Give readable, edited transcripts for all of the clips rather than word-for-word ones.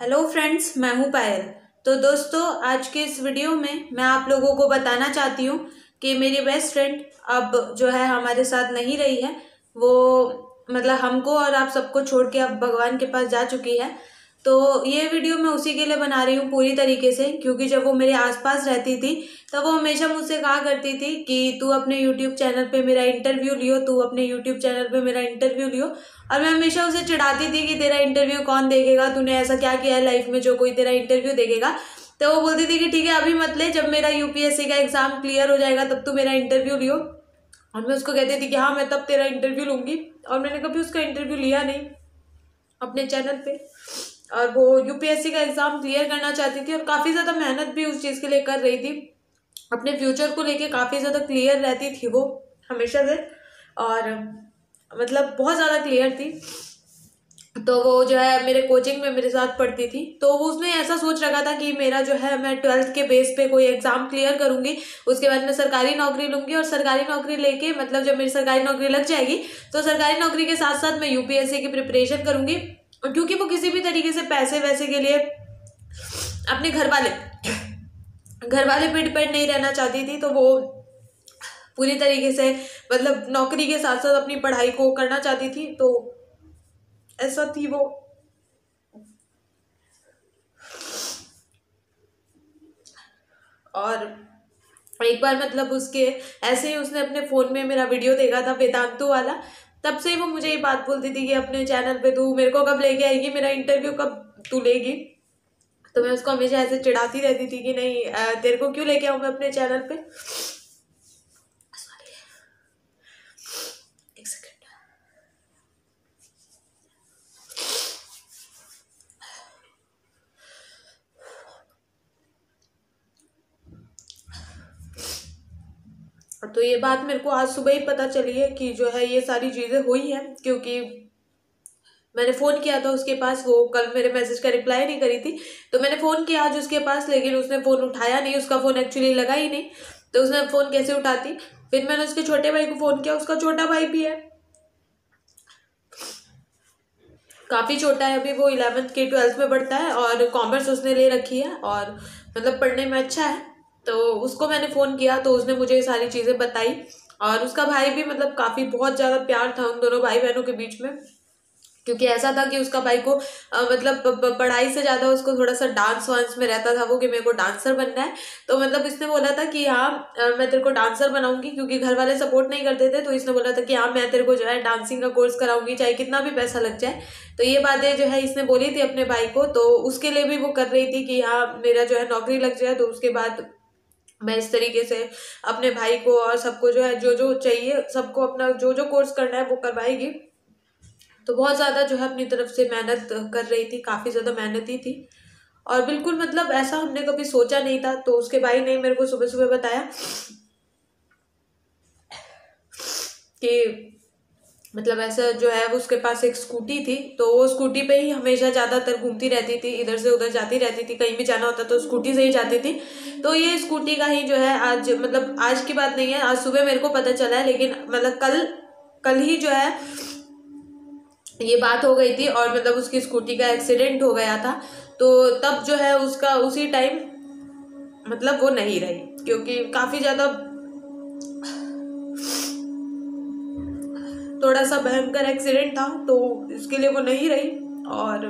Hello friends, मैं हूं पायल। तो दोस्तों, आज के इस वीडियो में मैं आप लोगों को बताना चाहती हूं कि मेरी बेस्ट फ्रेंड अब जो है हमारे साथ नहीं रही है। वो मतलब हमको और आप सबको छोड़ के अब भगवान के पास जा चुकी है। तो ये वीडियो मैं उसी के लिए बना रही हूँ पूरी तरीके से, क्योंकि जब वो मेरे आसपास रहती थी तब वो हमेशा मुझसे कहा करती थी कि तू अपने यूट्यूब चैनल पे मेरा इंटरव्यू लियो, तू अपने यूट्यूब चैनल पे मेरा इंटरव्यू लियो। और मैं हमेशा उसे चिढ़ाती थी कि तेरा इंटरव्यू कौन देखेगा, तूने ऐसा क्या किया है लाइफ में जो कोई तेरा इंटरव्यू देखेगा। तो वो बोलती थी कि ठीक है, अभी मत ले, जब मेरा यूपीएससी का एग्जाम क्लियर हो जाएगा तब तू मेरा इंटरव्यू लियो। और मैं उसको कहती थी कि हाँ, मैं तब तेरा इंटरव्यू लूंगी। और मैंने कभी उसका इंटरव्यू लिया नहीं अपने चैनल पे। और वो यूपीएससी का एग्जाम क्लियर करना चाहती थी और काफी ज्यादा मेहनत भी उस चीज के लिए कर रही थी। अपने फ्यूचर को लेके काफी ज्यादा क्लियर रहती थी वो हमेशा से, और मतलब बहुत ज्यादा क्लियर थी। तो वो जो है मेरे कोचिंग में मेरे साथ पढ़ती थी। तो वो उसने ऐसा सोच रखा था कि मेरा जो है मैं 12th के बेस पे कोई एग्जाम क्लियर करूंगी, उसके बाद मैं सरकारी नौकरी लूंगी, और सरकारी नौकरी लेके मतलब जब मेरी सरकारी नौकरी लग जाएगी तो सरकारी नौकरी के साथ साथ मैं यूपीएससी की प्रिपरेशन करूंगी। क्योंकि वो किसी भी तरीके से पैसे वैसे के लिए अपने घर वाले पे डिपेंड नहीं रहना चाहती थी। तो वो पूरी तरीके से मतलब नौकरी के साथ साथ अपनी पढ़ाई को करना चाहती थी। तो ऐसा थी वो। और एक बार मतलब उसके ऐसे ही उसने अपने फोन में मेरा वीडियो देखा था वेदांतु वाला। तब से वो मुझे ये बात बोलती थी कि अपने चैनल पे तू मेरे को कब लेके आएगी, मेरा इंटरव्यू कब तू लेगी। तो मैं उसको हमेशा ऐसे चिढ़ाती रहती थी कि नहीं, तेरे को क्यों लेके आऊं मैं अपने चैनल पे। एक सेकेंड। तो ये बात मेरे को आज सुबह ही पता चली है कि जो है ये सारी चीजें हुई है, क्योंकि मैंने फोन किया था उसके पास। वो कल मेरे मैसेज का रिप्लाई नहीं करी थी, तो मैंने फोन किया आज उसके पास, लेकिन उसने फोन उठाया नहीं। उसका फोन एक्चुअली लगा ही नहीं, तो उसने फोन कैसे उठाती। फिर मैंने उसके छोटे भाई को फोन किया, उसका छोटा भाई भी है, काफी छोटा है अभी, वो 11th के 12th में पढ़ता है और कॉमर्स उसने ले रखी है और मतलब पढ़ने में अच्छा है। तो उसको मैंने फोन किया तो उसने मुझे ये सारी चीजें बताई। और उसका भाई भी मतलब काफी बहुत ज्यादा प्यार था उन दोनों भाई बहनों के बीच में, क्योंकि ऐसा था कि उसका भाई को मतलब पढ़ाई से ज्यादा उसको थोड़ा सा डांस वांस में रहता था वो, कि मेरे को डांसर बनना है। तो मतलब इसने बोला था कि हाँ, मैं तेरे को डांसर बनाऊंगी, क्योंकि घर वाले सपोर्ट नहीं करते थे। तो इसने बोला था कि हाँ, मैं तेरे को जो है डांसिंग का कोर्स कराऊंगी, चाहे कितना भी पैसा लग जाए। तो ये बातें जो है इसने बोली थी अपने भाई को। तो उसके लिए भी वो कर रही थी कि हाँ, मेरा जो है नौकरी लग जाए, तो उसके बाद मैं इस तरीके से अपने भाई को और सबको जो है जो जो चाहिए सबको अपना जो जो कोर्स करना है वो करवाएगी। तो बहुत ज्यादा जो है अपनी तरफ से मेहनत कर रही थी, काफी ज्यादा मेहनती थी। और बिल्कुल मतलब ऐसा हमने कभी सोचा नहीं था। तो उसके भाई ने मेरे को सुबह सुबह बताया कि मतलब ऐसा जो है वो उसके पास एक स्कूटी थी, तो वो स्कूटी पे ही हमेशा ज्यादातर घूमती रहती थी, इधर से उधर जाती रहती थी, कहीं भी जाना होता तो स्कूटी से ही जाती थी। तो ये स्कूटी का ही जो है आज मतलब आज की बात नहीं है, आज सुबह मेरे को पता चला है, लेकिन मतलब कल कल ही जो है ये बात हो गई थी। और मतलब उसकी स्कूटी का एक्सीडेंट हो गया था। तो तब जो है उसका उसी टाइम मतलब वो नहीं रही, क्योंकि काफी ज्यादा थोड़ा सा भयंकर एक्सीडेंट था, तो इसके लिए वो नहीं रही और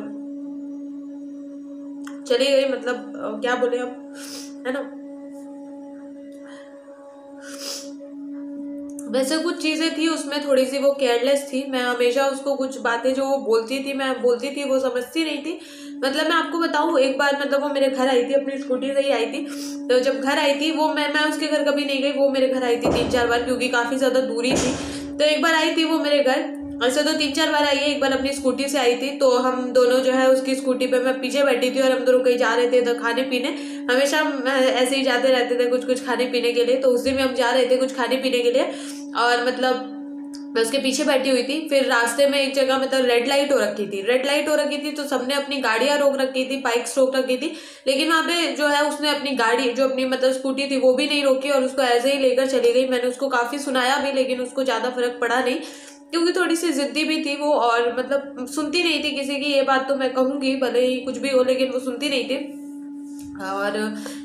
चली गई। मतलब क्या बोले अब, है ना। वैसे कुछ चीजें थी उसमें, थोड़ी सी वो केयरलेस थी। मैं हमेशा उसको कुछ बातें जो वो बोलती थी मैं बोलती थी, वो समझती नहीं थी। मतलब मैं आपको बताऊं, एक बार मतलब वो मेरे घर आई थी, अपनी स्कूटी से ही आई थी। तो जब घर आई थी वो, मैं उसके घर कभी नहीं गई, वो मेरे घर आई थी 3-4 बार, क्योंकि काफी ज्यादा दूरी थी। तो एक बार आई थी वो मेरे घर, ऐसे तो 3-4 बार आई है, एक बार अपनी स्कूटी से आई थी। तो हम दोनों जो है उसकी स्कूटी पे, मैं पीछे बैठी थी और हम दोनों कहीं जा रहे थे तो खाने पीने, हमेशा हम ऐसे ही जाते रहते थे कुछ कुछ खाने पीने के लिए। तो उस दिन भी हम जा रहे थे कुछ खाने पीने के लिए, और मतलब मैं उसके पीछे बैठी हुई थी। फिर रास्ते में एक जगह मतलब रेड लाइट हो रखी थी, रेड लाइट हो रखी थी, तो सबने अपनी गाड़ियां रोक रखी थी, बाइक्स रोक रखी थी। लेकिन वहां पे जो है उसने अपनी गाड़ी जो अपनी मतलब स्कूटी थी वो भी नहीं रोकी और उसको ऐसे ही लेकर चली गई। मैंने उसको काफी सुनाया भी, लेकिन उसको ज्यादा फर्क पड़ा नहीं। क्योंकि थोड़ी सी जिद्दी भी थी वो, और मतलब सुनती नहीं थी किसी की। ये बात तो मैं कहूँगी, भले ही कुछ भी हो, लेकिन वो सुनती नहीं थी। और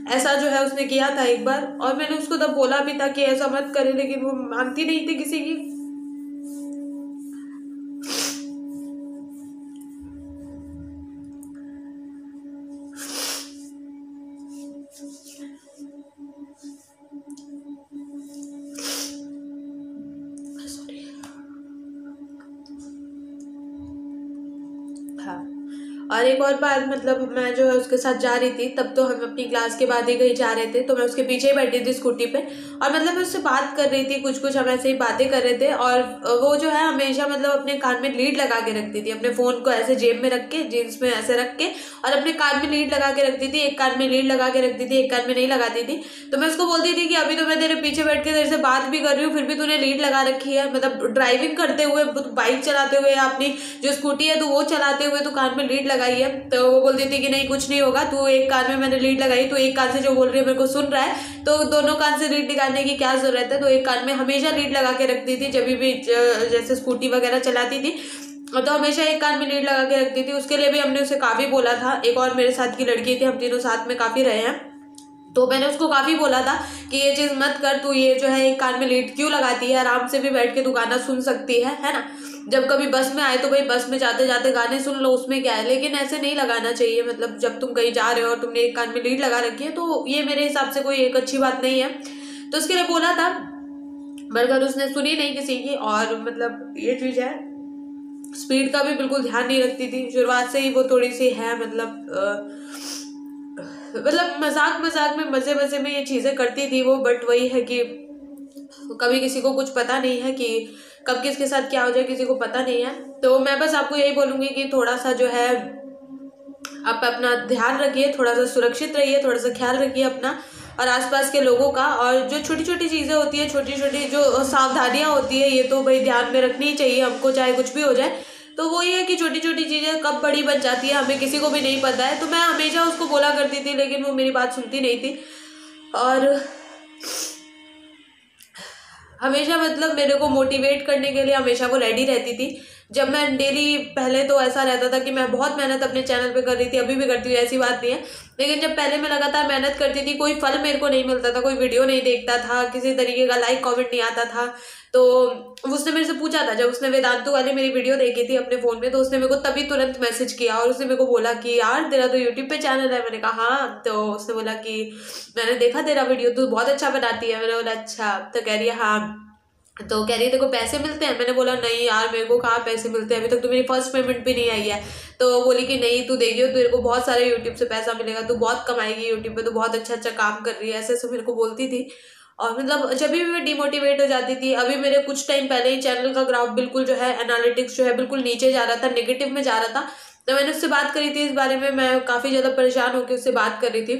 ऐसा जो है उसने किया था एक बार, और मैंने उसको तब बोला भी था कि ऐसा मत करे, लेकिन वो मानती नहीं थी किसी की। हाँ, और एक और बात, मतलब मैं जो है उसके साथ जा रही थी, तब तो हम अपनी क्लास के बाद ही कहीं जा रहे थे, तो मैं उसके पीछे ही बैठी थी स्कूटी पे, और मतलब मैं उससे बात कर रही थी, कुछ कुछ हम ऐसे ही बातें कर रहे थे। और वो जो है हमेशा मतलब अपने कान में लीड लगा के रखती थी, अपने फोन को ऐसे जेब में रख के, जीन्स में ऐसे रख के, और अपने कान में लीड लगा के रखती थी। एक कान में लीड लगा के रखती थी, एक कान में नहीं लगाती थी। तो मैं उसको बोलती थी कि अभी तो मैं तेरे पीछे बैठ के तेरे से बात भी कर रही हूँ, फिर भी तूने लीड लगा रखी है, मतलब ड्राइविंग करते हुए, बाइक चलाते हुए, अपनी जो स्कूटी है तो वो चलाते हुए तो कान में लीड लगाई है। तो वो बोलती थी कि नहीं कुछ नहीं होगा, तू एक कान में मैंने लीड लगाई, तो एक कान से जो बोल रही है मेरे को सुन रहा है, तो दोनों कान से लीड निकालने की क्या जरूरत है। तो एक कान में हमेशा लीड लगा के रखती थी, जब भी जैसे स्कूटी वगैरह चलाती थी, तो हमेशा एक कान में लीड लगा के रखती थी। उसके लिए भी हमने उसे काफी बोला था। एक और मेरे साथ की लड़की थी, हम तीनों साथ में काफी रहे हैं, तो मैंने उसको काफी बोला था कि ये चीज मत कर, तू ये जो है एक कान में लीड क्यों लगाती है, आराम से भी बैठ के तू गाना सुन सकती है ना। जब कभी बस में आए तो भाई बस में जाते जाते गाने सुन लो, उसमें क्या है, लेकिन ऐसे नहीं लगाना चाहिए। मतलब जब तुम कहीं जा रहे हो और तुमने एक कान में लीड लगा रखी है, तो ये मेरे हिसाब से कोई एक अच्छी बात नहीं है। तो उसके लिए बोला था, मगर उसने सुनी नहीं किसी की। और मतलब ये चीज है, स्पीड का भी बिल्कुल ध्यान नहीं रखती थी। शुरुआत से ही वो थोड़ी सी है, मतलब मजाक मजाक में, मजे मजे में ये चीजें करती थी वो। बट वही है कि कभी किसी को कुछ पता नहीं है कि कब किसके साथ क्या हो जाए, किसी को पता नहीं है। तो मैं बस आपको यही बोलूंगी कि थोड़ा सा जो है आप अपना ध्यान रखिए, थोड़ा सा सुरक्षित रहिए, थोड़ा सा ख्याल रखिए अपना और आसपास के लोगों का। और जो छोटी छोटी चीजें होती है, छोटी छोटी जो सावधानियां होती है, ये तो भाई ध्यान में रखनी ही चाहिए हमको, चाहे कुछ भी हो जाए। तो वो ये है कि छोटी छोटी चीजें कब बड़ी बन जाती है हमें किसी को भी नहीं पता है। तो मैं हमेशा उसको बोला करती थी, लेकिन वो मेरी बात सुनती नहीं थी, और हमेशा मतलब मेरे को मोटिवेट करने के लिए हमेशा वो रेडी रहती थी। जब मैं डेली, पहले तो ऐसा रहता था कि मैं बहुत मेहनत अपने चैनल पे कर रही थी, अभी भी करती हूँ, ऐसी बात नहीं है। लेकिन जब पहले मैं लगातार मेहनत करती थी, कोई फल मेरे को नहीं मिलता था, कोई वीडियो नहीं देखता था, किसी तरीके का लाइक कमेंट नहीं आता था। तो उसने मेरे से पूछा था, जब उसने वेदांतु वाली मेरी वीडियो देखी थी अपने फोन में, तो उसने मेरे को तभी तुरंत मैसेज किया और उसने मेरे को बोला कि यार तेरा तो यूट्यूब पे चैनल है। मैंने कहा हाँ। तो उसने बोला कि मैंने देखा तेरा वीडियो, तू बहुत अच्छा बनाती है। मैंने बोला अच्छा। तो कह रही है हाँ, तो कह रही है तेरे को पैसे मिलते हैं। मैंने बोला नहीं यार, मेरे को कहाँ पैसे मिलते हैं, अभी तक तो मेरी फर्स्ट पेमेंट भी नहीं आई है। तो बोली कि नहीं तू देखियो, तेरे को बहुत सारे यूट्यूब से पैसा मिलेगा, तू बहुत कमाएगी यूट्यूब पे, तू बहुत अच्छा अच्छा काम कर रही है, ऐसे ऐसे मेरे को बोलती थी। और मतलब जब भी मैं डिमोटिवेट हो जाती थी, अभी मेरे कुछ टाइम पहले ही चैनल का ग्राफ बिल्कुल जो है, एनालिटिक्स जो है बिल्कुल नीचे जा रहा था, नेगेटिव में जा रहा था। तो मैंने उससे बात करी थी इस बारे में, मैं काफी ज्यादा परेशान होकर उससे बात कर रही थी।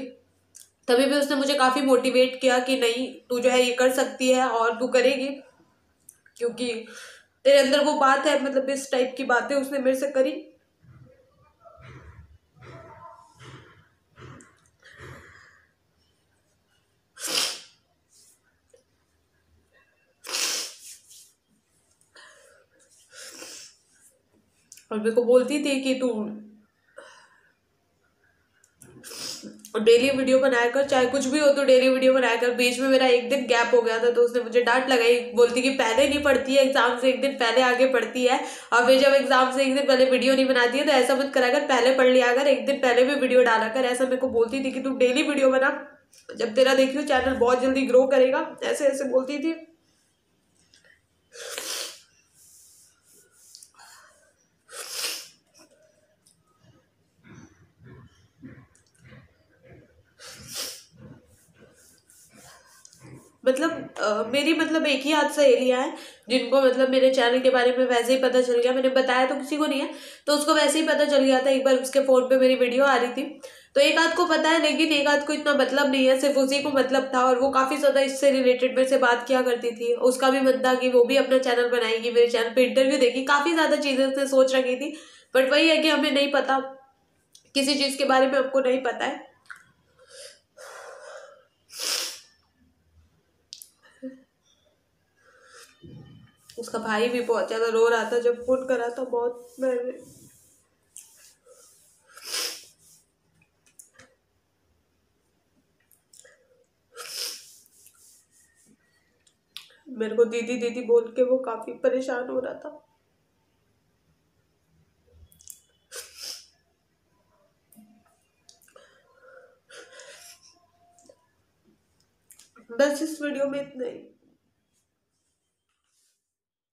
तभी भी उसने मुझे काफी मोटिवेट किया कि नहीं तू जो है ये कर सकती है और तू करेगी, क्योंकि तेरे अंदर वो बात है। मतलब इस टाइप की बातें उसने मेरे से करी। और मेरे को बोलती थी कि तू डेली वीडियो बनाया कर, चाहे कुछ भी हो तो डेली वीडियो बनाया कर। बीच में मेरा एक दिन गैप हो गया था, तो उसने मुझे डांट लगाई, बोलती कि पहले नहीं पढ़ती है, एग्जाम से एक दिन पहले आगे पढ़ती है, और फिर जब एग्जाम से एक दिन पहले वीडियो नहीं बनाती है तो ऐसा मत करा कर, पहले पढ़ लिया कर, एक दिन पहले भी वीडियो डाला कर। ऐसा मेरे को बोलती थी कि तू डेली वीडियो बना, जब तेरा देखियो चैनल बहुत जल्दी ग्रो करेगा, ऐसे ऐसे बोलती थी। मतलब मेरी मतलब एक ही आध सहेलियां हैं जिनको मतलब मेरे चैनल के बारे में वैसे ही पता चल गया। मैंने बताया तो किसी को नहीं है, तो उसको वैसे ही पता चल गया था। एक बार उसके फोन पे मेरी वीडियो आ रही थी, तो एक आध को पता है, लेकिन एक आध को इतना मतलब नहीं है, सिर्फ उसी को मतलब था। और वो काफी ज्यादा इससे रिलेटेड मेरे से बात किया करती थी। उसका भी मन था कि वो भी अपना चैनल बनाएगी, मेरे चैनल पे इंटरव्यू देगी, काफी ज्यादा चीजें उसने सोच रखी थी। बट वही है कि हमें नहीं पता, किसी चीज के बारे में हमको नहीं पता है। उसका भाई भी बहुत ज़्यादा रो रहा था जब फोन करा था। बहुत मेरे को दीदी दीदी बोल के वो काफी परेशान हो रहा था। बस इस वीडियो में इतना ही।